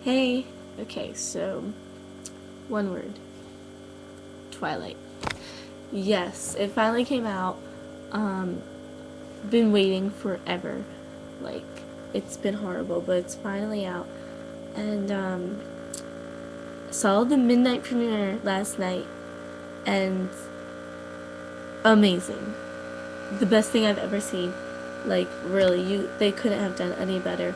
Hey, okay, so one word, Twilight. Yes, it finally came out. Um, been waiting forever. Like, it's been horrible, but it's finally out. And saw the midnight premiere last night, and amazing. The best thing I've ever seen. Like, really, they couldn't have done any better.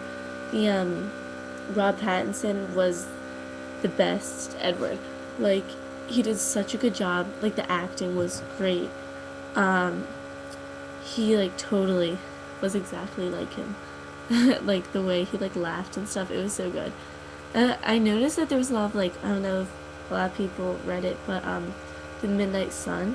The Rob Pattinson was the best Edward. Like, he did such a good job. Like, the acting was great. Um, he like totally was exactly like him. Like the way he like laughed and stuff, it was so good. I noticed that there was a lot of like, I don't know if a lot of people read it, but the Midnight Sun,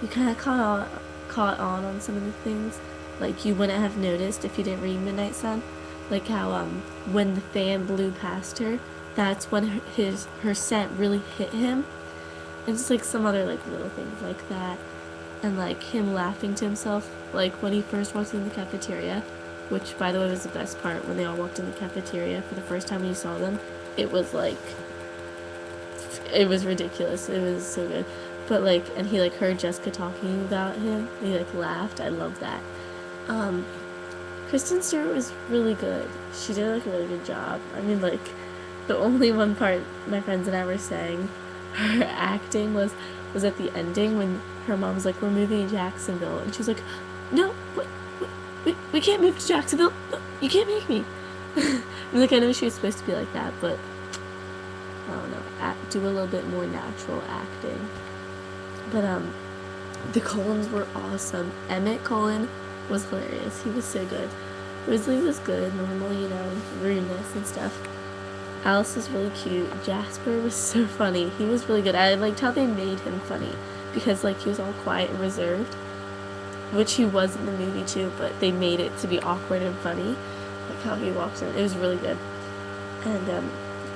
you kind of caught on some of the things like you wouldn't have noticed if you didn't read Midnight Sun, like how when the fan blew past her, that's when her scent really hit him, and just like some other like little things like that, and like him laughing to himself, like when he first walked in the cafeteria, which by the way was the best part when they all walked in the cafeteria for the first time when you saw them. It was like, it was ridiculous. It was so good. But like, and he like heard Jessica talking about him. And he like laughed. I love that. Um, Kristen Stewart was really good. She did like a really good job. I mean, like, the only one part my friends and I were saying her acting was at the ending when her mom was like, "We're moving to Jacksonville," and she was like, "No, we can't move to Jacksonville. No, you can't make me." And like, I know she was supposed to be like that, but I don't know, do a little bit more natural acting. But the Cullens were awesome. Emmett Cullen was hilarious. He was so good. Risley was good, normal, rudeness and stuff. Alice was really cute. Jasper was so funny. He was really good. I liked how they made him funny because like he was all quiet and reserved, which he was in the movie too, but they made it to be awkward and funny, like how he walks in. It was really good. And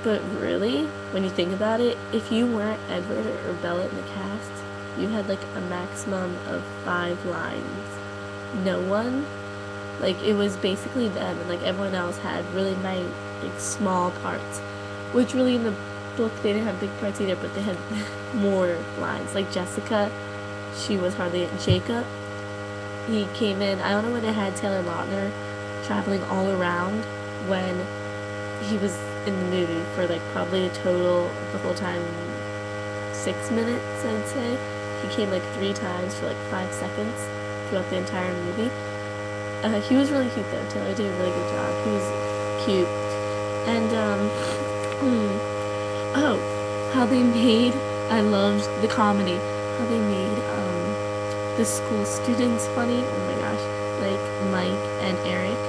but really, when you think about it, if you weren't Edward or Bella in the cast, you had like a maximum of 5 lines. No one, like it was basically them, and like everyone else had really nice, like small parts, which really in the book they didn't have big parts either, but they had more lines. Like Jessica, she was hardly it. Jacob, he came in, I don't know when they had Taylor Lautner traveling all around when he was in the movie for like probably a total the whole time 6 minutes, I'd say. He came like 3 times for like 5 seconds throughout the entire movie. He was really cute though. Taylor did a really good job. He was cute. And oh, how they made, I loved the comedy. How they made the school students funny. Oh my gosh, like Mike and Eric,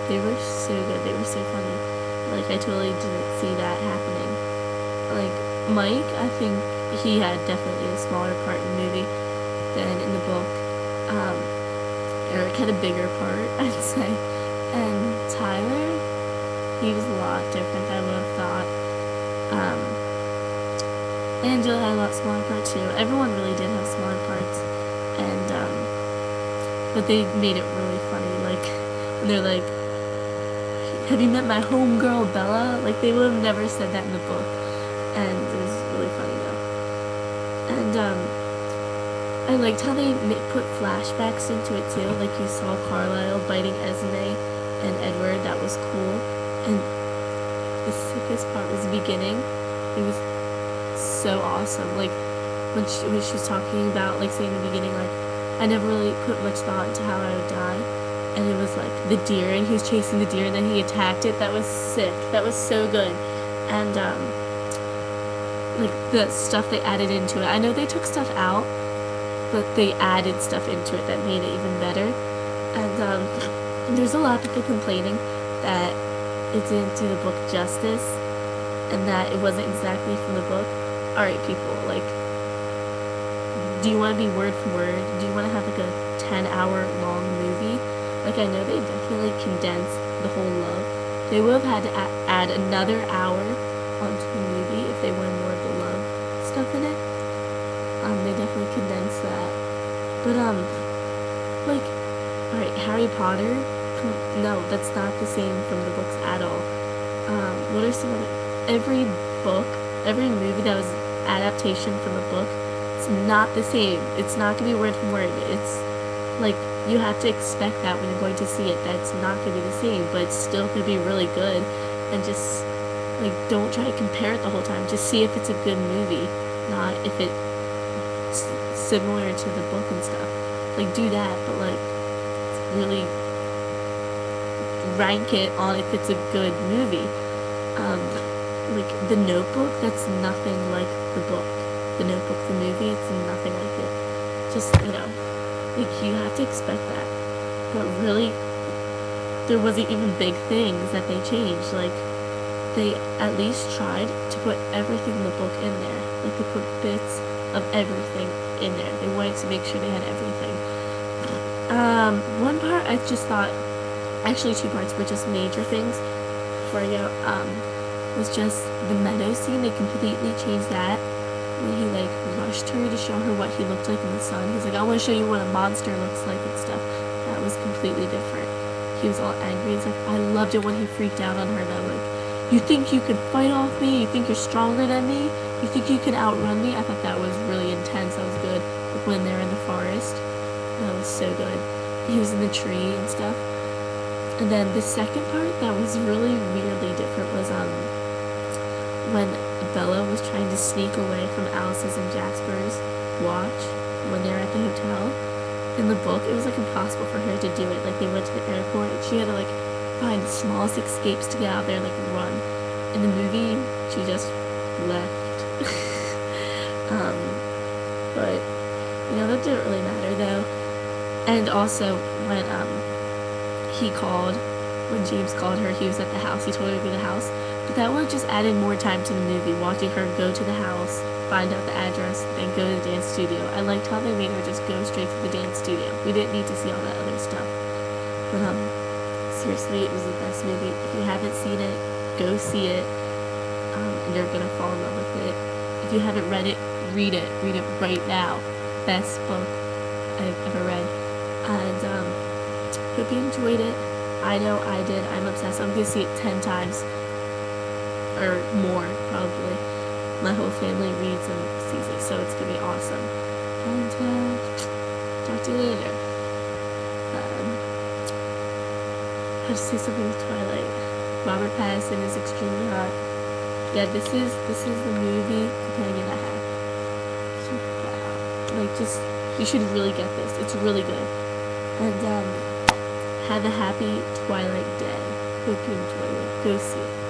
they were so good. They were so funny. Like I totally didn't see that happening. Like Mike, I think he had definitely a smaller part in the movie than in the book. Eric had a bigger part, I'd say. And Tyler, he was a lot different than I would have thought. Angela had a lot smaller part too. Everyone really did have smaller parts. And but they made it really funny. Like when they're like, "Have you met my homegirl Bella?" Like they would have never said that in the book. And it was really funny though. And I liked how they put flashbacks into it too. Like you saw Carlisle biting Esme and Edward. That was cool. And the sickest part was the beginning. It was so awesome. Like when she was talking about, like saying in the beginning, like I never really put much thought into how I would die. And it was like the deer, and he was chasing the deer, and then he attacked it. That was sick. That was so good. And like the stuff they added into it. I know they took stuff out, but they added stuff into it that made it even better. And there's a lot of people complaining that it didn't do the book justice and that it wasn't exactly from the book. Alright people, like, do you want to be word for word? Do you want to have like a 10-hour long movie? Like I know they definitely condensed the whole love. They would have had to add another hour onto the movie if they wanted more of the love stuff in it. They definitely condensed that. But like, alright, Harry Potter, no, that's not the same from the books at all. What are some other every book, every movie that was adaptation from a book, it's not the same. It's not gonna be word for word. It's like you have to expect that when you're going to see it, that it's not gonna be the same, but it's still gonna be really good. And just like don't try to compare it the whole time. Just see if it's a good movie, not if it's similar to the book and stuff. Like do that, but like really rank it on if it's a good movie. Like The Notebook, that's nothing like the book. The Notebook, the movie, it's nothing like it. Just, you know, like you have to expect that. But really, there wasn't even big things that they changed. Like, they at least tried to put everything in the book in there. Like, they put bits of everything in there. They wanted to make sure they had everything. One part I just thought, actually 2 parts were just major things before I go, was just the meadow scene. They completely changed that when he like rushed her to show her what he looked like in the sun. He's like, I want to show you what a monster looks like and stuff. That was completely different. He was all angry. He's like, I loved it when he freaked out on her though. Like, you think you could fight off me? You think you're stronger than me? You think you could outrun me? I thought that was really intense. That was good. Like when they're in the forest, that was so good. He was in the tree and stuff. And then the second part that was really weirdly different was when Bella was trying to sneak away from Alice's and Jasper's watch when they were at the hotel. In the book, it was like impossible for her to do it. Like they went to the airport and she had to like find the smallest escapes to get out there and like run. In the movie, she just left. But you know, that didn't really matter though. And also when when James called her, he was at the house. He told her to go to the house. But that would have just added more time to the movie, watching her go to the house, find out the address, then go to the dance studio. I liked how they made her just go straight to the dance studio. We didn't need to see all that other stuff. But seriously, it was the best movie. If you haven't seen it, go see it. And you're gonna fall in love with it. If you haven't read it, read it. Read it right now. Best book I've ever read. And hope you enjoyed it. I know I did. I'm obsessed. I'm gonna see it 10 times. Or more, probably. My whole family reads and sees it, so it's gonna be awesome. And talk to you later. I have to say something with Twilight. Robert Pattinson is extremely hot. Yeah, this is the movie companion I have. So, wow. Like, just, you should really get this. It's really good. And have a happy Twilight day. Hope you enjoy it. Go see it.